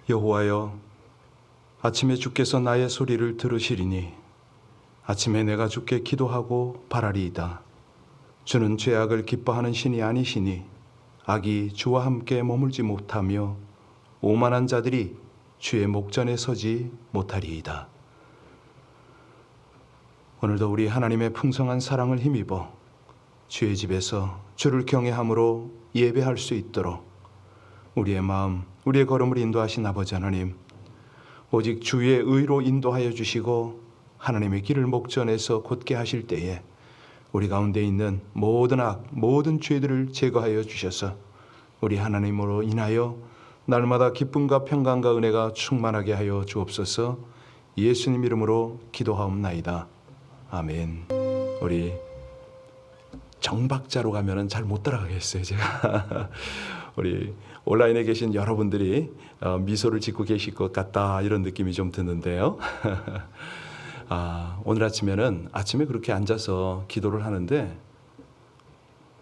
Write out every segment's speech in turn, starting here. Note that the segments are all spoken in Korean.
여호와여, 아침에 주께서 나의 소리를 들으시리니 아침에 내가 주께 기도하고 바라리이다. 주는 죄악을 기뻐하는 신이 아니시니 악이 주와 함께 머물지 못하며 오만한 자들이 주의 목전에 서지 못하리이다. 오늘도 우리 하나님의 풍성한 사랑을 힘입어 주의 집에서 주를 경외함으로 예배할 수 있도록 우리의 마음, 우리의 걸음을 인도하신 아버지 하나님, 오직 주의 의로 인도하여 주시고 하나님의 길을 목전에서 곧게 하실 때에 우리 가운데 있는 모든 악, 모든 죄들을 제거하여 주셔서 우리 하나님으로 인하여 날마다 기쁨과 평강과 은혜가 충만하게 하여 주옵소서. 예수님 이름으로 기도하옵나이다. 아멘. 우리 정박자로 가면은 잘 못 따라가겠어요, 제가. 우리 온라인에 계신 여러분들이 미소를 짓고 계실 것 같다, 이런 느낌이 좀 드는데요. 오늘 아침에 그렇게 앉아서 기도를 하는데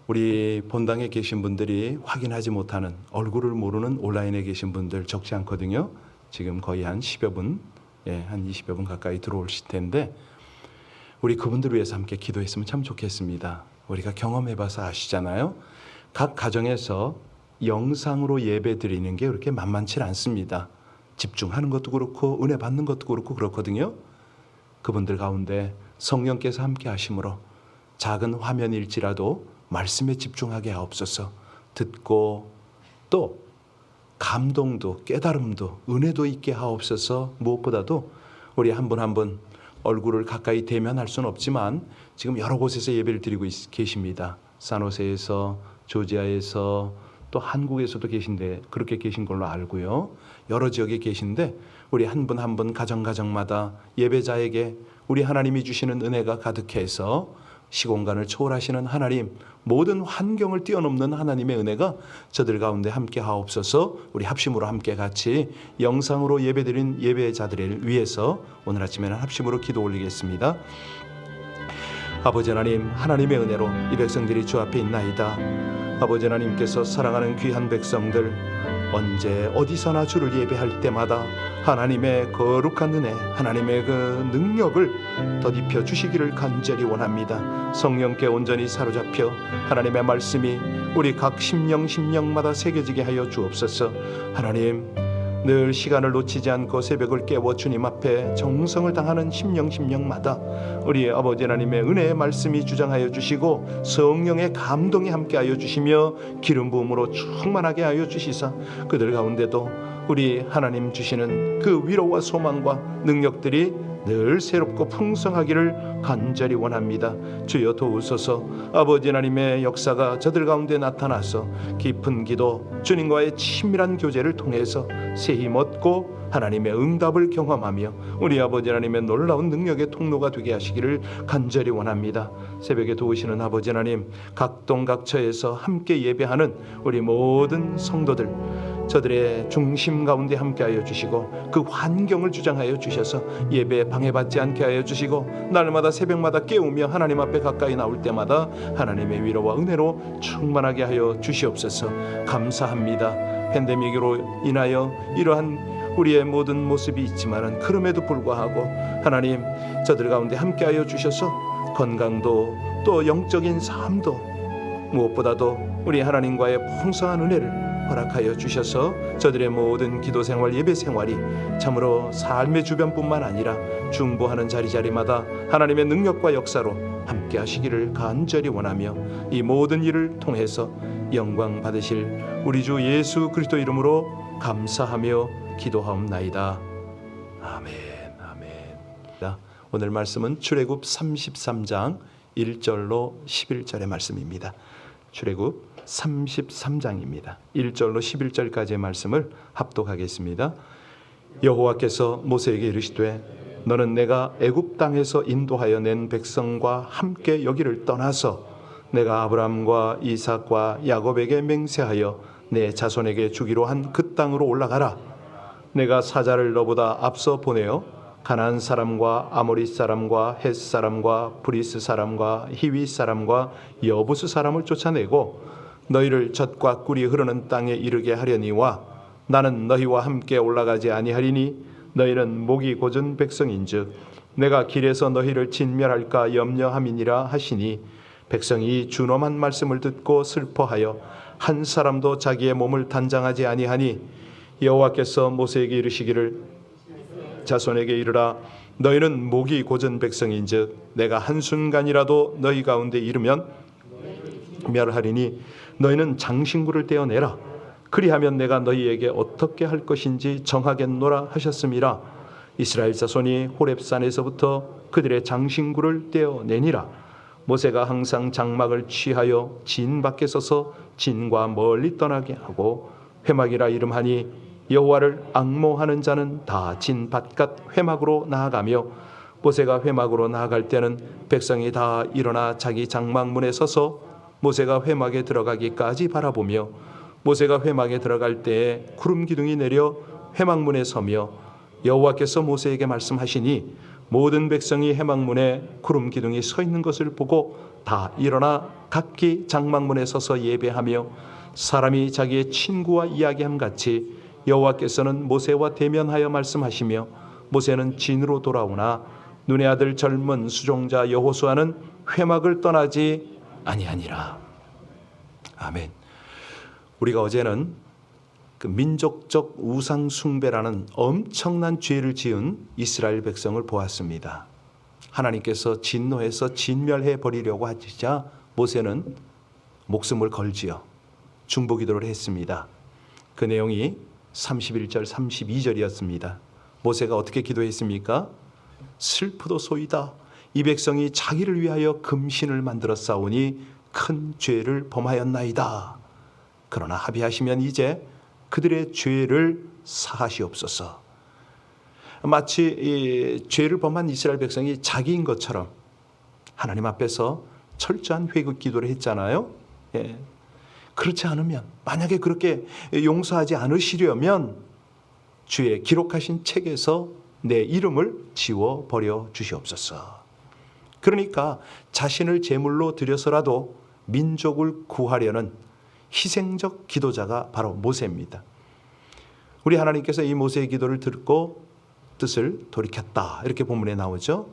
우리 본당에 계신 분들이 확인하지 못하는, 얼굴을 모르는 온라인에 계신 분들 적지 않거든요. 지금 거의 한 10여 분, 한 20여 분 가까이 들어오실 텐데 우리 그분들을 위해서 함께 기도했으면 참 좋겠습니다. 우리가 경험해봐서 아시잖아요. 각 가정에서 영상으로 예배 드리는 게 그렇게 만만치 않습니다. 집중하는 것도 그렇고 은혜 받는 것도 그렇고 그렇거든요. 그분들 가운데 성령께서 함께 하심으로 작은 화면일지라도 말씀에 집중하게 하옵소서. 듣고 또 감동도 깨달음도 은혜도 있게 하옵소서. 무엇보다도 우리 한 분 한 분 얼굴을 가까이 대면할 수는 없지만 지금 여러 곳에서 예배를 드리고 계십니다. 산호세에서, 조지아에서, 또 한국에서도 계신데 그렇게 계신 걸로 알고요. 여러 지역에 계신데 우리 한 분 한 분 가정가정마다 예배자에게 우리 하나님이 주시는 은혜가 가득해서 시공간을 초월하시는 하나님, 모든 환경을 뛰어넘는 하나님의 은혜가 저들 가운데 함께 하옵소서. 우리 합심으로 함께 같이 영상으로 예배드린 예배자들을 위해서 오늘 아침에는 합심으로 기도 올리겠습니다. 아버지 하나님, 하나님의 은혜로 이 백성들이 주 앞에 있나이다. 아버지 하나님께서 사랑하는 귀한 백성들, 언제 어디서나 주를 예배할 때마다 하나님의 거룩한 은혜, 하나님의 그 능력을 덧입혀 주시기를 간절히 원합니다. 성령께 온전히 사로잡혀 하나님의 말씀이 우리 각 심령마다 새겨지게 하여 주옵소서. 하나님, 늘 시간을 놓치지 않고 새벽을 깨워 주님 앞에 정성을 다하는 심령마다 우리 아버지 하나님의 은혜의 말씀이 주장하여 주시고 성령의 감동이 함께하여 주시며 기름 부음으로 충만하게 하여 주시사 그들 가운데도 우리 하나님 주시는 그 위로와 소망과 능력들이 늘 새롭고 풍성하기를 간절히 원합니다. 주여 도우소서. 아버지 하나님의 역사가 저들 가운데 나타나서 깊은 기도, 주님과의 친밀한 교제를 통해서 새 힘 얻고 하나님의 응답을 경험하며 우리 아버지 하나님의 놀라운 능력의 통로가 되게 하시기를 간절히 원합니다. 새벽에 도우시는 아버지 하나님, 각동각처에서 함께 예배하는 우리 모든 성도들, 저들의 중심 가운데 함께하여 주시고 그 환경을 주장하여 주셔서 예배에 방해받지 않게 하여 주시고 날마다 새벽마다 깨우며 하나님 앞에 가까이 나올 때마다 하나님의 위로와 은혜로 충만하게 하여 주시옵소서. 감사합니다. 팬데믹으로 인하여 이러한 우리의 모든 모습이 있지만은 그럼에도 불구하고 하나님, 저들 가운데 함께하여 주셔서 건강도 또 영적인 삶도 무엇보다도 우리 하나님과의 풍성한 은혜를 허락하여 주셔서 저들의 모든 기도 생활, 예배 생활이 참으로 삶의 주변뿐만 아니라 중보하는 자리마다 하나님의 능력과 역사로 함께 하시기를 간절히 원하며 이 모든 일을 통해서 영광 받으실 우리 주 예수 그리스도 이름으로 감사하며 기도하옵나이다. 아멘. 아멘. 오늘 말씀은 출애굽 33장 1절로 11절의 말씀입니다. 출애굽 33장입니다. 1절로 11절까지의 말씀을 합독하겠습니다. 여호와께서 모세에게 이르시되 너는 내가 애굽 땅에서 인도하여 낸 백성과 함께 여기를 떠나서 내가 아브라함과 이삭과 야곱에게 맹세하여 내 자손에게 주기로 한 그 땅으로 올라가라. 내가 사자를 너보다 앞서 보내어 가나안 사람과 아모리 사람과 헷 사람과 브리스 사람과 히위 사람과 여부스 사람을 쫓아내고 너희를 젖과 꿀이 흐르는 땅에 이르게 하려니와 나는 너희와 함께 올라가지 아니하리니 너희는 목이 곧은 백성인즉 내가 길에서 너희를 진멸할까 염려함이니라 하시니 백성이 준엄한 말씀을 듣고 슬퍼하여 한 사람도 자기의 몸을 단장하지 아니하니 여호와께서 모세에게 이르시기를 자손에게 이르라 너희는 목이 곧은 백성인즉 내가 한순간이라도 너희 가운데 이르면 멸하리니 너희는 장신구를 떼어내라 그리하면 내가 너희에게 어떻게 할 것인지 정하겠노라 하셨음이라 이스라엘 자손이 호렙산에서부터 그들의 장신구를 떼어내니라 모세가 항상 장막을 취하여 진 밖에 서서 진과 멀리 떠나게 하고 회막이라 이름하니 여호와를 앙모하는 자는 다 진 바깥 회막으로 나아가며 모세가 회막으로 나아갈 때는 백성이 다 일어나 자기 장막문에 서서 모세가 회막에 들어가기까지 바라보며 모세가 회막에 들어갈 때에 구름 기둥이 내려 회막문에 서며 여호와께서 모세에게 말씀하시니 모든 백성이 회막문에 구름 기둥이 서 있는 것을 보고 다 일어나 각기 장막문에 서서 예배하며 사람이 자기의 친구와 이야기함 같이 여호와께서는 모세와 대면하여 말씀하시며 모세는 진으로 돌아오나 눈의 아들 젊은 수종자 여호수아는 회막을 떠나지 아니하니라. 아멘. 우리가 어제는 그 민족적 우상 숭배라는 엄청난 죄를 지은 이스라엘 백성을 보았습니다. 하나님께서 진노해서 진멸해 버리려고 하시자 모세는 목숨을 걸지어 중보기도를 했습니다. 그 내용이 31절 32절이었습니다. 모세가 어떻게 기도했습니까? 슬프도소이다. 이 백성이 자기를 위하여 금신을 만들어 싸우니 큰 죄를 범하였나이다. 그러나 합의하시면 이제 그들의 죄를 사하시옵소서. 마치 이 죄를 범한 이스라엘 백성이 자기인 것처럼 하나님 앞에서 철저한 회개 기도를 했잖아요. 예. 그렇지 않으면 만약에 그렇게 용서하지 않으시려면 주의 기록하신 책에서 내 이름을 지워버려 주시옵소서. 그러니까 자신을 제물로 드려서라도 민족을 구하려는 희생적 기도자가 바로 모세입니다. 우리 하나님께서 이 모세의 기도를 듣고 뜻을 돌이켰다 이렇게 본문에 나오죠.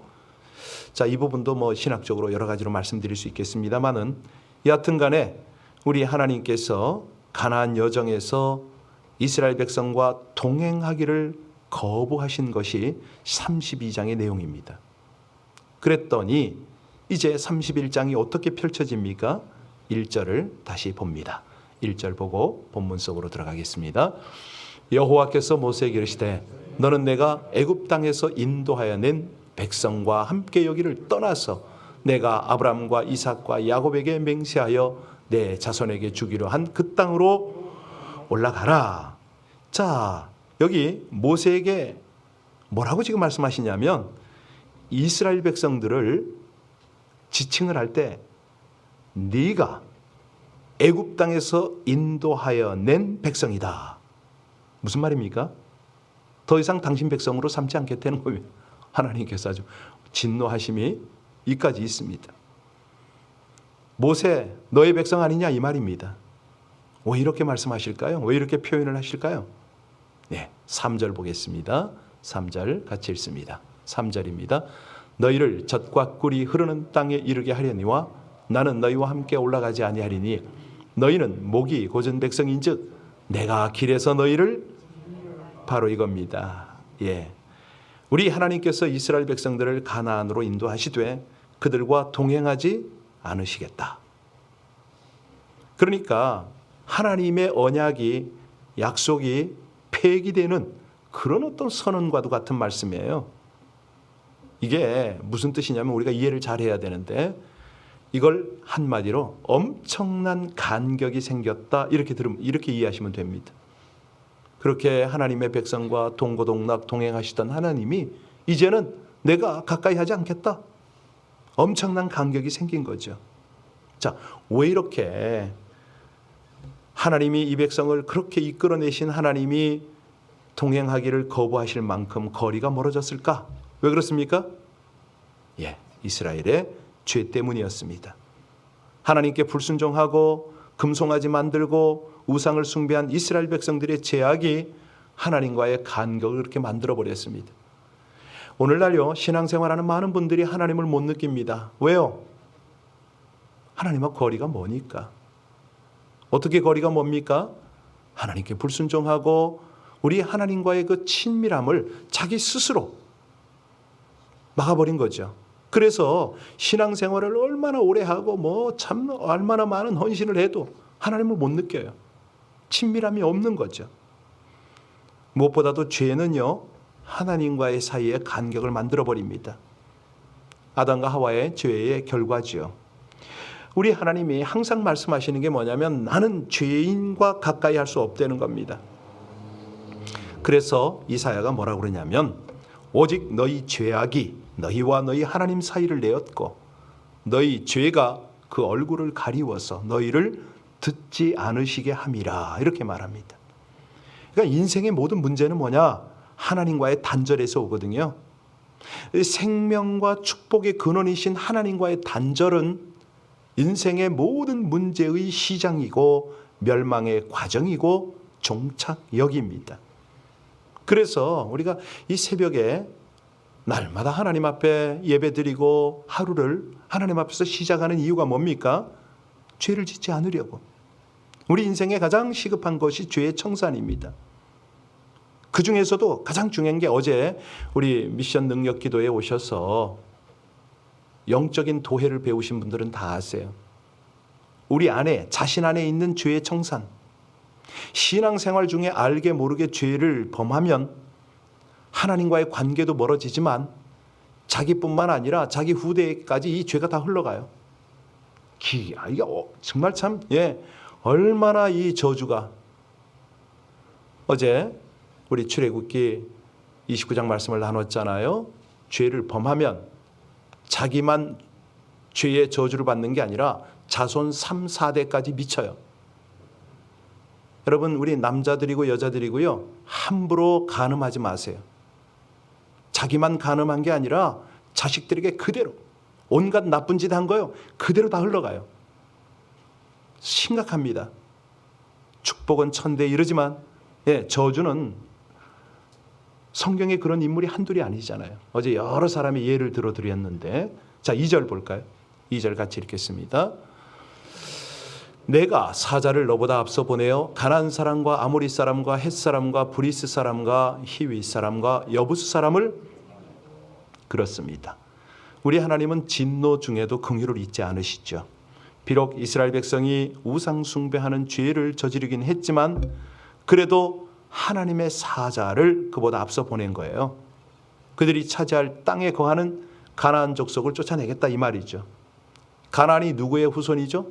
자, 이 부분도 뭐 신학적으로 여러 가지로 말씀드릴 수 있겠습니다만은 여하튼 간에 우리 하나님께서 가나안 여정에서 이스라엘 백성과 동행하기를 거부하신 것이 32장의 내용입니다. 그랬더니 이제 31장이 어떻게 펼쳐집니까? 1절을 다시 봅니다. 1절 보고 본문 속으로 들어가겠습니다. 여호와께서 모세에게 이르시되 너는 내가 애굽 땅에서 인도하여 낸 백성과 함께 여기를 떠나서 내가 아브라함과 이삭과 야곱에게 맹세하여 내 자손에게 주기로 한 그 땅으로 올라가라. 자, 여기 모세에게 뭐라고 지금 말씀하시냐면 이스라엘 백성들을 지칭을 할 때 네가 애굽 땅에서 인도하여 낸 백성이다. 무슨 말입니까? 더 이상 당신 백성으로 삼지 않겠다는 거예요. 하나님께서 아주 진노하심이 이까지 있습니다. 모세 너의 백성 아니냐 이 말입니다. 왜 이렇게 말씀하실까요? 왜 이렇게 표현을 하실까요? 네, 3절 보겠습니다. 3절 같이 읽습니다. 3절입니다. 너희를 젖과 꿀이 흐르는 땅에 이르게 하려니와 나는 너희와 함께 올라가지 아니하리니 너희는 목이 곧은 백성인즉 내가 길에서 너희를 바로 이겁니다. 예, 우리 하나님께서 이스라엘 백성들을 가나안으로 인도하시되 그들과 동행하지 않으시겠다. 그러니까 하나님의 언약이 약속이 폐기되는 그런 어떤 선언과도 같은 말씀이에요. 이게 무슨 뜻이냐면 우리가 이해를 잘해야 되는데 이걸 한마디로 엄청난 간격이 생겼다 이렇게 들으면 이렇게 이해하시면 됩니다. 그렇게 하나님의 백성과 동고동락 동행하시던 하나님이 이제는 내가 가까이 하지 않겠다. 엄청난 간격이 생긴 거죠. 자, 왜 이렇게 하나님이 이 백성을 그렇게 이끌어내신 하나님이 동행하기를 거부하실 만큼 거리가 멀어졌을까? 왜 그렇습니까? 예, 이스라엘의 죄 때문이었습니다. 하나님께 불순종하고 금송아지 만들고 우상을 숭배한 이스라엘 백성들의 죄악이 하나님과의 간격을 그렇게 만들어 버렸습니다. 오늘날요, 신앙생활하는 많은 분들이 하나님을 못 느낍니다. 왜요? 하나님과 거리가 머니까. 어떻게 거리가 뭡니까? 하나님께 불순종하고 우리 하나님과의 그 친밀함을 자기 스스로 막아버린 거죠. 그래서 신앙생활을 얼마나 오래 하고 뭐 참 얼마나 많은 헌신을 해도 하나님을 못 느껴요. 친밀함이 없는 거죠. 무엇보다도 죄는요, 하나님과의 사이에 간격을 만들어 버립니다. 아담과 하와의 죄의 결과지요. 우리 하나님이 항상 말씀하시는 게 뭐냐면 나는 죄인과 가까이 할 수 없다는 겁니다. 그래서 이사야가 뭐라고 그러냐면 오직 너희 죄악이 너희와 너희 하나님 사이를 내었고 너희 죄가 그 얼굴을 가리워서 너희를 듣지 않으시게 함이라, 이렇게 말합니다. 그러니까 인생의 모든 문제는 뭐냐? 하나님과의 단절에서 오거든요. 생명과 축복의 근원이신 하나님과의 단절은 인생의 모든 문제의 시장이고 멸망의 과정이고 종착역입니다. 그래서 우리가 이 새벽에 날마다 하나님 앞에 예배드리고 하루를 하나님 앞에서 시작하는 이유가 뭡니까? 죄를 짓지 않으려고. 우리 인생에 가장 시급한 것이 죄의 청산입니다. 그 중에서도 가장 중요한 게 어제 우리 미션 능력 기도에 오셔서 영적인 도회를 배우신 분들은 다 아세요. 우리 안에, 자신 안에 있는 죄의 청산. 신앙생활 중에 알게 모르게 죄를 범하면 하나님과의 관계도 멀어지지만 자기뿐만 아니라 자기 후대까지 이 죄가 다 흘러가요. 이게 정말 참 얼마나 이 저주가. 어제 우리 출애굽기 29장 말씀을 나눴잖아요. 죄를 범하면 자기만 죄의 저주를 받는 게 아니라 자손 3, 4대까지 미쳐요. 여러분, 우리 남자들이고 여자들이고요, 함부로 간음하지 마세요. 자기만 간음한 게 아니라 자식들에게 그대로 온갖 나쁜 짓 한 거요, 그대로 다 흘러가요. 심각합니다. 축복은 천대 이르지만 저주는 성경에 그런 인물이 한둘이 아니잖아요. 어제 여러 사람이 예를 들어드렸는데, 자 2절 볼까요? 2절 같이 읽겠습니다. 내가 사자를 너보다 앞서 보내어 가나안 사람과 아모리 사람과 헷 사람과 브리스 사람과 히위 사람과 여부스 사람을 그렇습니다. 우리 하나님은 진노 중에도 긍휼을 잊지 않으시죠. 비록 이스라엘 백성이 우상 숭배하는 죄를 저지르긴 했지만 그래도 하나님의 사자를 그보다 앞서 보낸 거예요. 그들이 차지할 땅에 거하는 가나안 족속을 쫓아내겠다, 이 말이죠. 가나안이 누구의 후손이죠?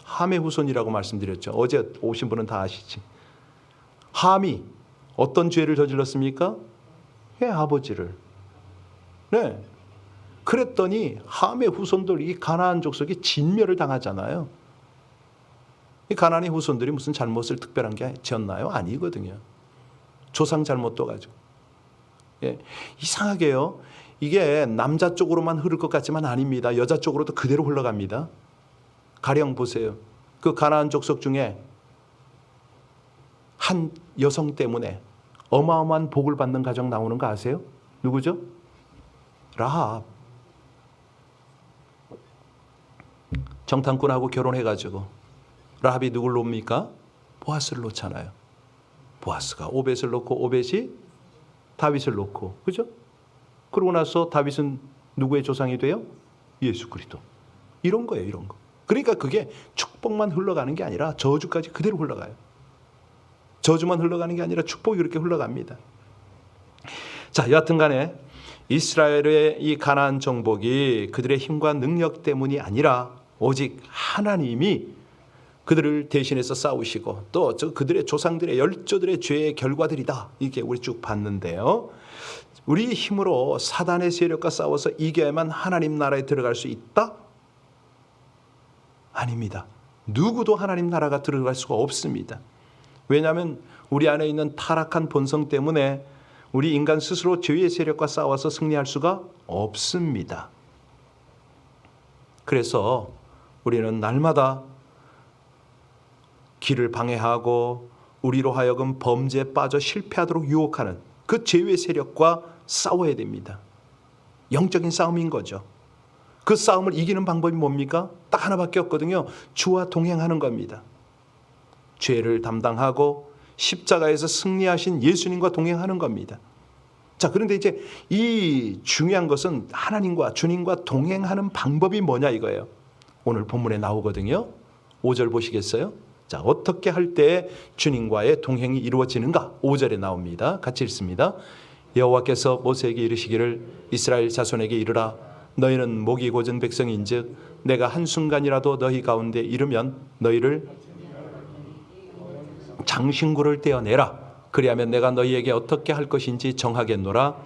함의 후손이라고 말씀드렸죠. 어제 오신 분은 다 아시지. 함이 어떤 죄를 저질렀습니까? 아버지를. 그랬더니 함의 후손들, 이 가나안 족속이 진멸을 당하잖아요. 이 가나안의 후손들이 무슨 잘못을 특별한 게 지었나요? 아니거든요. 조상 잘못도 가지고. 이상하게요, 이게 남자 쪽으로만 흐를 것 같지만 아닙니다. 여자 쪽으로도 그대로 흘러갑니다. 가령 보세요. 그 가나안 족속 중에 한 여성 때문에 어마어마한 복을 받는 가정 나오는 거 아세요? 누구죠? 라합. 정탐꾼하고 결혼해가지고 라합이 누굴 놓습니까? 보아스를 놓잖아요. 보아스가 오벳을 놓고 오벳이 다윗을 놓고, 그죠? 그러고 나서 다윗은 누구의 조상이 돼요? 예수 그리스도. 이런 거예요, 이런 거. 그러니까 그게 축복만 흘러가는 게 아니라 저주까지 그대로 흘러가요. 저주만 흘러가는 게 아니라 축복이 그렇게 흘러갑니다. 자, 여하튼 간에 이스라엘의 이 가나안 정복이 그들의 힘과 능력 때문이 아니라 오직 하나님이 그들을 대신해서 싸우시고 또 그들의 조상들의 열조들의 죄의 결과들이다, 이렇게 우리 쭉 봤는데요. 우리 힘으로 사단의 세력과 싸워서 이겨야만 하나님 나라에 들어갈 수 있다? 아닙니다. 누구도 하나님 나라가 들어갈 수가 없습니다. 왜냐하면 우리 안에 있는 타락한 본성 때문에 우리 인간 스스로 죄의 세력과 싸워서 승리할 수가 없습니다. 그래서 우리는 날마다 길을 방해하고 우리로 하여금 범죄에 빠져 실패하도록 유혹하는 그 죄의 세력과 싸워야 됩니다. 영적인 싸움인 거죠. 그 싸움을 이기는 방법이 뭡니까? 딱 하나밖에 없거든요. 주와 동행하는 겁니다. 죄를 담당하고 십자가에서 승리하신 예수님과 동행하는 겁니다. 자, 그런데 이제 이 중요한 것은 하나님과 주님과 동행하는 방법이 뭐냐 이거예요. 오늘 본문에 나오거든요. 5절 보시겠어요? 자, 어떻게 할 때 주님과의 동행이 이루어지는가? 5절에 나옵니다. 같이 읽습니다. 여호와께서 모세에게 이르시기를 이스라엘 자손에게 이르라 너희는 목이 곧은 백성인즉 내가 한순간이라도 너희 가운데 이르면 너희를 장신구를 떼어내라. 그리하면 내가 너희에게 어떻게 할 것인지 정하겠노라.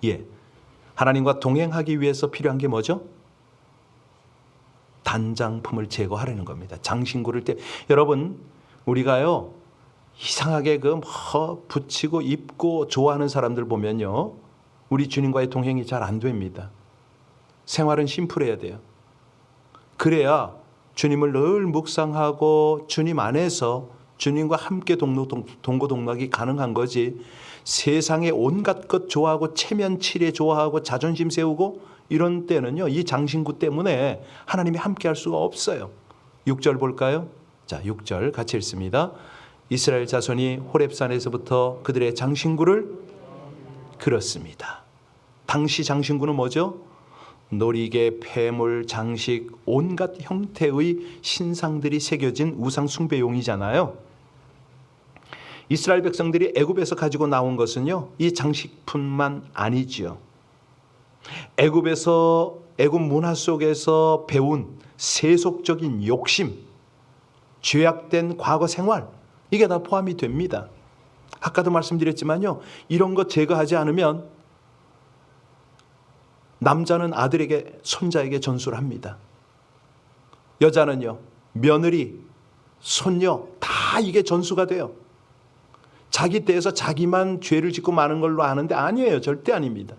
예, 하나님과 동행하기 위해서 필요한 게 뭐죠? 단장품을 제거하려는 겁니다. 장신구를 여러분 우리가요 이상하게 붙이고 입고 좋아하는 사람들 보면요 우리 주님과의 동행이 잘 안 됩니다. 생활은 심플해야 돼요. 그래야 주님을 늘 묵상하고 주님 안에서 주님과 함께 동고동락이 가능한 거지. 세상에 온갖 것 좋아하고 체면치레 좋아하고 자존심 세우고 이런 때는요 이 장신구 때문에 하나님이 함께 할 수가 없어요. 6절 볼까요? 자, 6절 같이 읽습니다. 이스라엘 자손이 호렙산에서부터 그들의 장신구를 그렇습니다. 당시 장신구는 뭐죠? 놀이개, 폐물, 장식, 온갖 형태의 신상들이 새겨진 우상 숭배용이잖아요. 이스라엘 백성들이 애굽에서 가지고 나온 것은요 이 장식품만 아니지요. 애굽 문화 속에서 배운 세속적인 욕심, 죄악된 과거 생활, 이게 다 포함이 됩니다. 아까도 말씀드렸지만요 이런 거 제거하지 않으면 남자는 아들에게 손자에게 전수를 합니다. 여자는요 며느리, 손녀 다 이게 전수가 돼요. 자기 때에서 자기만 죄를 짓고 마는 걸로 아는데 아니에요. 절대 아닙니다.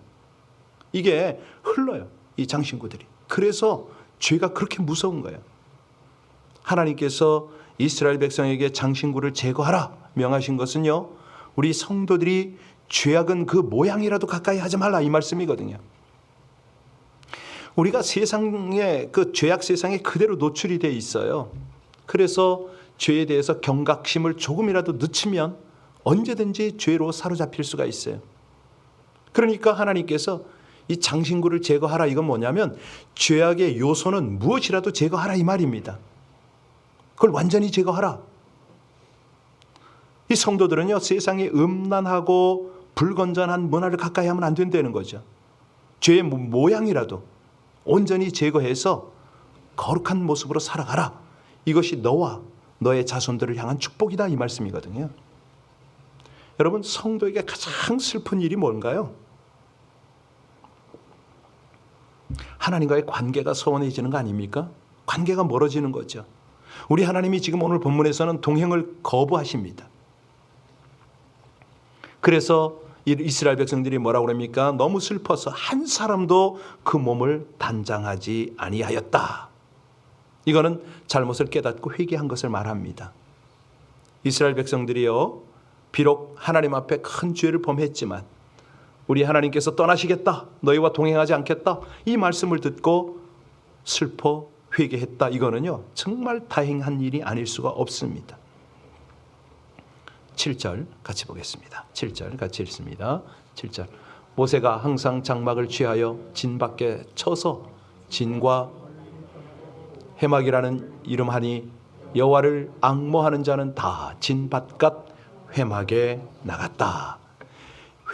이게 흘러요. 이 장신구들이. 그래서 죄가 그렇게 무서운 거예요. 하나님께서 이스라엘 백성에게 장신구를 제거하라 명하신 것은요 우리 성도들이 죄악은 그 모양이라도 가까이 하지 말라 이 말씀이거든요. 우리가 세상에 그 죄악 세상에 그대로 노출이 돼 있어요. 그래서 죄에 대해서 경각심을 조금이라도 늦추면 언제든지 죄로 사로잡힐 수가 있어요. 그러니까 하나님께서 이 장신구를 제거하라 이건 뭐냐면 죄악의 요소는 무엇이라도 제거하라 이 말입니다. 그걸 완전히 제거하라. 이 성도들은요 세상에 음란하고 불건전한 문화를 가까이 하면 안 된다는 거죠. 죄의 모양이라도 온전히 제거해서 거룩한 모습으로 살아가라. 이것이 너와 너의 자손들을 향한 축복이다 이 말씀이거든요. 여러분 성도에게 가장 슬픈 일이 뭔가요? 하나님과의 관계가 소원해지는 거 아닙니까? 관계가 멀어지는 거죠. 우리 하나님이 지금 오늘 본문에서는 동행을 거부하십니다. 그래서 이스라엘 백성들이 뭐라고 그럽니까? 너무 슬퍼서 한 사람도 그 몸을 단장하지 아니하였다. 이거는 잘못을 깨닫고 회개한 것을 말합니다. 이스라엘 백성들이요 비록 하나님 앞에 큰 죄를 범했지만 우리 하나님께서 떠나시겠다, 너희와 동행하지 않겠다 이 말씀을 듣고 슬퍼 회개했다. 이거는요 정말 다행한 일이 아닐 수가 없습니다. 7절 같이 보겠습니다. 7절 같이 읽습니다. 7절 모세가 항상 장막을 취하여 진 밖에 쳐서 진과 회막이라는 이름하니 여호와를 앙모하는 자는 다 진 바깥 회막에 나갔다.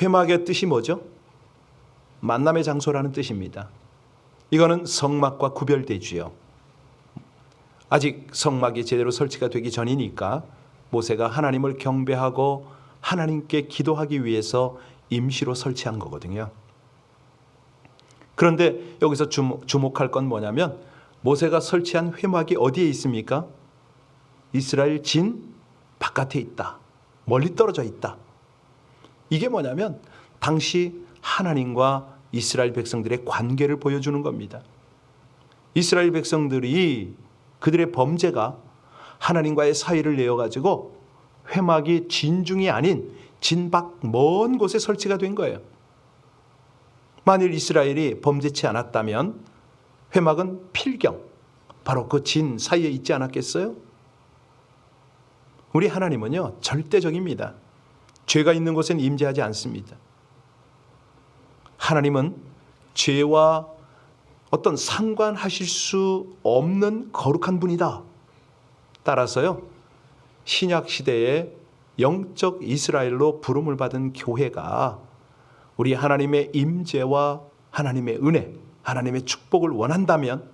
회막의 뜻이 뭐죠? 만남의 장소라는 뜻입니다. 이거는 성막과 구별되지요. 아직 성막이 제대로 설치가 되기 전이니까 모세가 하나님을 경배하고 하나님께 기도하기 위해서 임시로 설치한 거거든요. 그런데 여기서 주목할 건 뭐냐면 모세가 설치한 회막이 어디에 있습니까? 이스라엘 진 바깥에 있다. 멀리 떨어져 있다. 이게 뭐냐면 당시 하나님과 이스라엘 백성들의 관계를 보여주는 겁니다. 이스라엘 백성들이 그들의 범죄가 하나님과의 사이를 내어가지고 회막이 진중이 아닌 진밖 먼 곳에 설치가 된 거예요. 만일 이스라엘이 범죄치 않았다면 회막은 필경, 바로 그 진 사이에 있지 않았겠어요? 우리 하나님은요, 절대적입니다. 죄가 있는 곳엔 임재하지 않습니다. 하나님은 죄와 어떤 상관하실 수 없는 거룩한 분이다. 따라서요, 신약 시대에 영적 이스라엘로 부름을 받은 교회가 우리 하나님의 임재와 하나님의 은혜, 하나님의 축복을 원한다면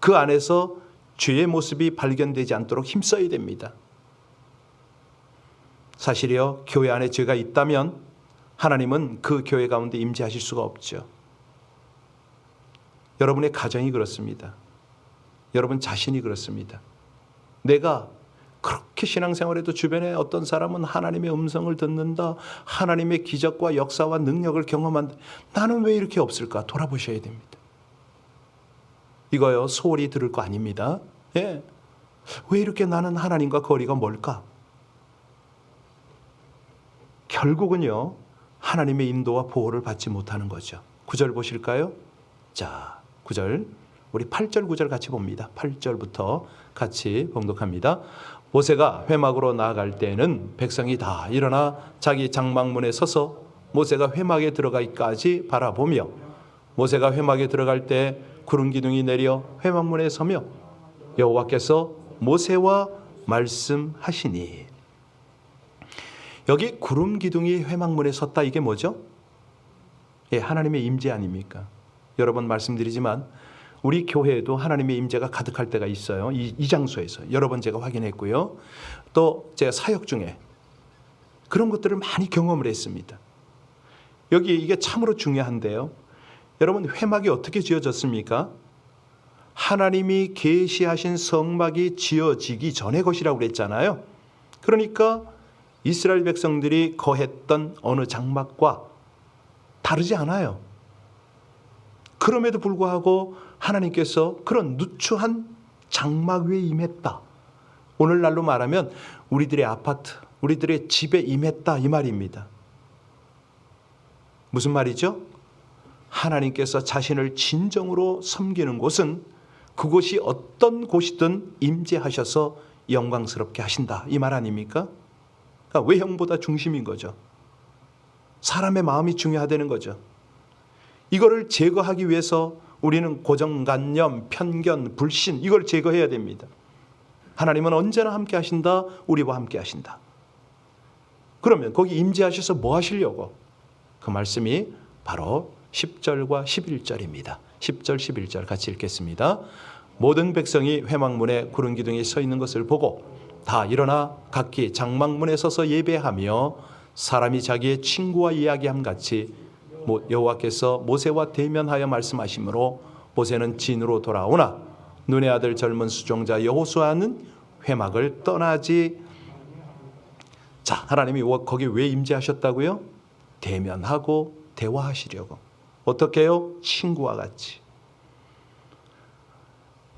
그 안에서 죄의 모습이 발견되지 않도록 힘써야 됩니다. 사실이요, 교회 안에 죄가 있다면 하나님은 그 교회 가운데 임재하실 수가 없죠. 여러분의 가정이 그렇습니다. 여러분 자신이 그렇습니다. 내가 그렇게 신앙생활에도 주변에 어떤 사람은 하나님의 음성을 듣는다, 하나님의 기적과 역사와 능력을 경험한다. 나는 왜 이렇게 없을까? 돌아보셔야 됩니다. 이거요, 소홀히 들을 거 아닙니다. 예. 왜 이렇게 나는 하나님과 거리가 멀까? 결국은요, 하나님의 인도와 보호를 받지 못하는 거죠. 9절 보실까요? 자, 9절, 우리 8절 9절 같이 봅니다. 8절부터 같이 봉독합니다. 모세가 회막으로 나아갈 때에는 백성이 다 일어나 자기 장막문에 서서 모세가 회막에 들어가기까지 바라보며, 모세가 회막에 들어갈 때 구름 기둥이 내려 회막문에 서며 여호와께서 모세와 말씀하시니. 여기 구름 기둥이 회막문에 섰다, 이게 뭐죠? 예, 하나님의 임재 아닙니까? 여러 번 말씀드리지만 우리 교회에도 하나님의 임재가 가득할 때가 있어요. 이 장소에서 여러 번 제가 확인했고요. 또 제가 사역 중에 그런 것들을 많이 경험을 했습니다. 여기 이게 참으로 중요한데요. 여러분, 회막이 어떻게 지어졌습니까? 하나님이 계시하신 성막이 지어지기 전의 것이라고 그랬잖아요. 그러니까 이스라엘 백성들이 거했던 어느 장막과 다르지 않아요. 그럼에도 불구하고 하나님께서 그런 누추한 장막 위에 임했다. 오늘날로 말하면 우리들의 아파트, 우리들의 집에 임했다, 이 말입니다. 무슨 말이죠? 하나님께서 자신을 진정으로 섬기는 곳은 그곳이 어떤 곳이든 임재하셔서 영광스럽게 하신다, 이 말 아닙니까? 그러니까 외형보다 중심인 거죠. 사람의 마음이 중요하다는 거죠. 이거를 제거하기 위해서 우리는 고정관념, 편견, 불신, 이걸 제거해야 됩니다. 하나님은 언제나 함께 하신다, 우리와 함께 하신다. 그러면 거기 임재하셔서 뭐 하시려고? 그 말씀이 바로 10절과 11절입니다. 10절, 11절 같이 읽겠습니다. 모든 백성이 회막문에 구름 기둥이 서 있는 것을 보고 다 일어나 각기 장막문에 서서 예배하며 사람이 자기의 친구와 이야기함 같이 여호와께서 모세와 대면하여 말씀하시므로 모세는 진으로 돌아오나 눈의 아들 젊은 수종자 여호수아는 회막을 떠나지. 자, 하나님이 거기 왜 임재하셨다고요? 대면하고 대화하시려고. 어떻게 해요? 친구와 같이.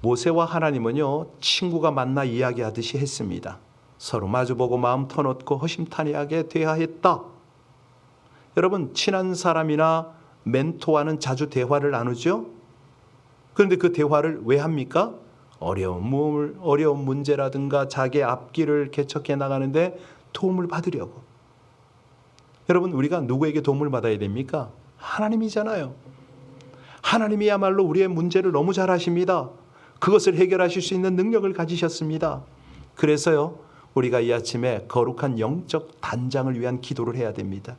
모세와 하나님은요, 친구가 만나 이야기하듯이 했습니다. 서로 마주보고 마음 터놓고 허심탄회하게 대화했다. 여러분, 친한 사람이나 멘토와는 자주 대화를 나누죠. 그런데 그 대화를 왜 합니까? 어려운 문제라든가 자기의 앞길을 개척해 나가는데 도움을 받으려고. 여러분, 우리가 누구에게 도움을 받아야 됩니까? 하나님이잖아요. 하나님이야말로 우리의 문제를 너무 잘 아십니다. 그것을 해결하실 수 있는 능력을 가지셨습니다. 그래서요, 우리가 이 아침에 거룩한 영적 단장을 위한 기도를 해야 됩니다.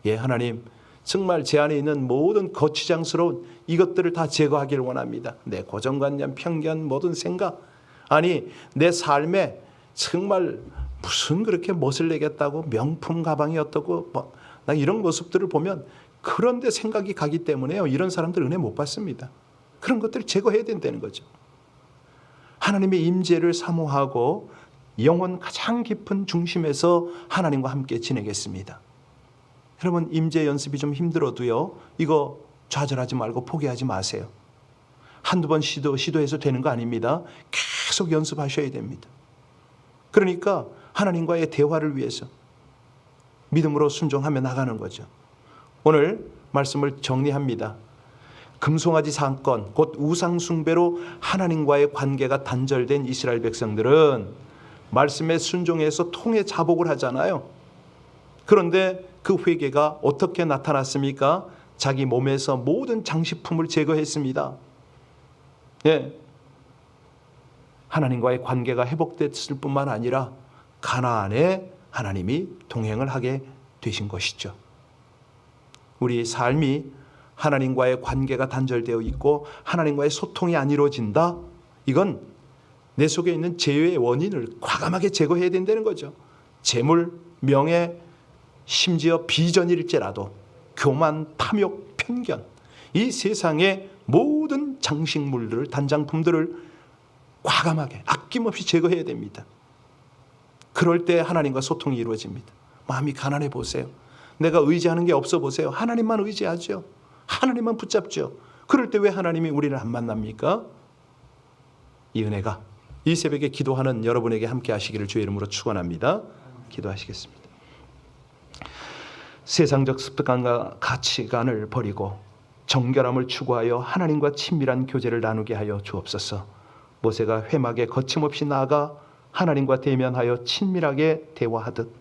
예, 하나님, 정말 제 안에 있는 모든 거추장스러운 이것들을 다 제거하기를 원합니다. 내 고정관념, 편견, 모든 생각, 아니 내 삶에 정말 무슨 그렇게 멋을 내겠다고 명품 가방이 어떻고 나 이런 모습들을 보면 그런데 생각이 가기 때문에요, 이런 사람들 은혜 못 받습니다. 그런 것들을 제거해야 된다는 거죠. 하나님의 임재를 사모하고 영혼 가장 깊은 중심에서 하나님과 함께 지내겠습니다. 여러분, 임재 연습이 좀 힘들어도요, 이거 좌절하지 말고 포기하지 마세요. 한두 번 시도해서 되는 거 아닙니다. 계속 연습하셔야 됩니다. 그러니까 하나님과의 대화를 위해서 믿음으로 순종하며 나가는 거죠. 오늘 말씀을 정리합니다. 금송아지 사건, 곧 우상 숭배로 하나님과의 관계가 단절된 이스라엘 백성들은 말씀에 순종해서 통해 자복을 하잖아요. 그런데 그 회개가 어떻게 나타났습니까? 자기 몸에서 모든 장식품을 제거했습니다. 예. 하나님과의 관계가 회복됐을 뿐만 아니라 가나안에 하나님이 동행을 하게 되신 것이죠. 우리 삶이 하나님과의 관계가 단절되어 있고 하나님과의 소통이 안 이루어진다? 이건 내 속에 있는 죄의 원인을 과감하게 제거해야 된다는 거죠. 재물, 명예, 심지어 비전일지라도 교만, 탐욕, 편견, 이 세상의 모든 장식물들을, 단장품들을 과감하게 아낌없이 제거해야 됩니다. 그럴 때 하나님과 소통이 이루어집니다. 마음이 가난해 보세요. 내가 의지하는 게 없어 보세요. 하나님만 의지하죠. 하나님만 붙잡죠. 그럴 때 왜 하나님이 우리를 안 만납니까? 이 은혜가 이 새벽에 기도하는 여러분에게 함께 하시기를 주의 이름으로 축원합니다. 기도하시겠습니다. 세상적 습관과 가치관을 버리고 정결함을 추구하여 하나님과 친밀한 교제를 나누게 하여 주옵소서. 모세가 회막에 거침없이 나아가 하나님과 대면하여 친밀하게 대화하듯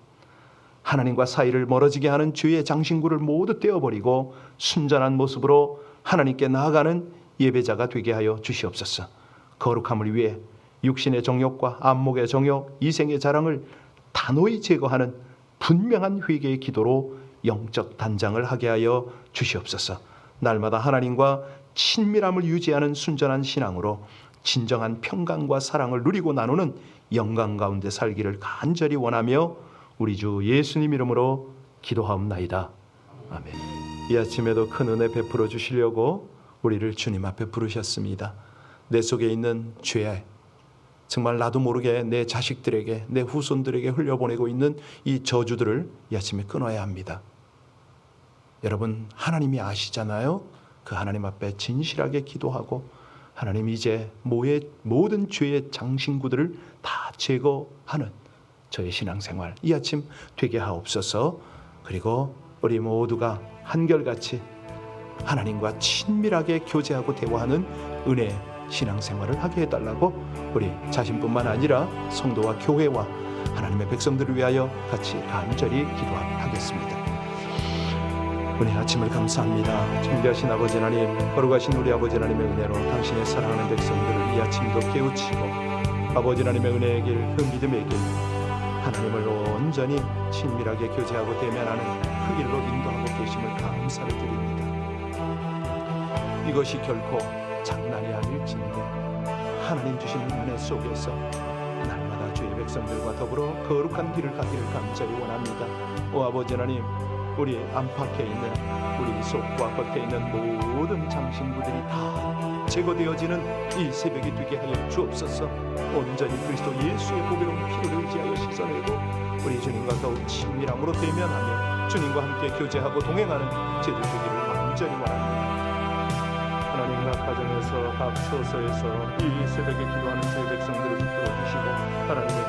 하나님과 사이를 멀어지게 하는 죄의 장신구를 모두 떼어버리고 순전한 모습으로 하나님께 나아가는 예배자가 되게 하여 주시옵소서. 거룩함을 위해 육신의 정욕과 안목의 정욕, 이생의 자랑을 단호히 제거하는 분명한 회개의 기도로 영적 단장을 하게 하여 주시옵소서. 날마다 하나님과 친밀함을 유지하는 순전한 신앙으로 진정한 평강과 사랑을 누리고 나누는 영광 가운데 살기를 간절히 원하며 우리 주 예수님 이름으로 기도하옵나이다. 아멘. 이 아침에도 큰 은혜 베풀어 주시려고 우리를 주님 앞에 부르셨습니다. 내 속에 있는 죄, 정말 나도 모르게 내 자식들에게, 내 후손들에게 흘려보내고 있는 이 저주들을 이 아침에 끊어야 합니다. 여러분, 하나님이 아시잖아요. 그 하나님 앞에 진실하게 기도하고 하나님 이제 모든 죄의 장신구들을 다 제거하는 저의 신앙생활 이 아침 되게 하옵소서. 그리고 우리 모두가 한결같이 하나님과 친밀하게 교제하고 대화하는 은혜 신앙생활을 하게 해달라고 우리 자신뿐만 아니라 성도와 교회와 하나님의 백성들을 위하여 같이 간절히 기도하겠습니다. 은혜 아침을 감사합니다. 존귀하신 아버지 하나님, 거룩하신 우리 아버지 하나님의 은혜로 당신의 사랑하는 백성들을 이 아침도 깨우치고 아버지 하나님의 은혜의 길, 그 믿음의 길, 하나님을 온전히 친밀하게 교제하고 대면하는 그 길로 인도하고 계심을 감사를 드립니다. 이것이 결코 장난이 아닐진데 하나님 주신 은혜 속에서 날마다 주의 백성들과 더불어 거룩한 길을 가기를 간절히 원합니다. 오 아버지 하나님, 우리 안팎에 있는 우리 속과 겉에 있는 모든 장신구들이 다 제거되어지는 이 새벽이 되게 하여 주옵소서. 온전히 그리스도 예수의 보배로운 피를 의지하여 씻어내고 우리 주님과 더욱 친밀함으로 대면하며 주님과 함께 교제하고 동행하는 제들 되기를 간절히 원합니다. 하나님, 각 가정에서 각 처소에서 이 새벽에 기도하는 저희 백성들을 붙들어 주시고 하나님의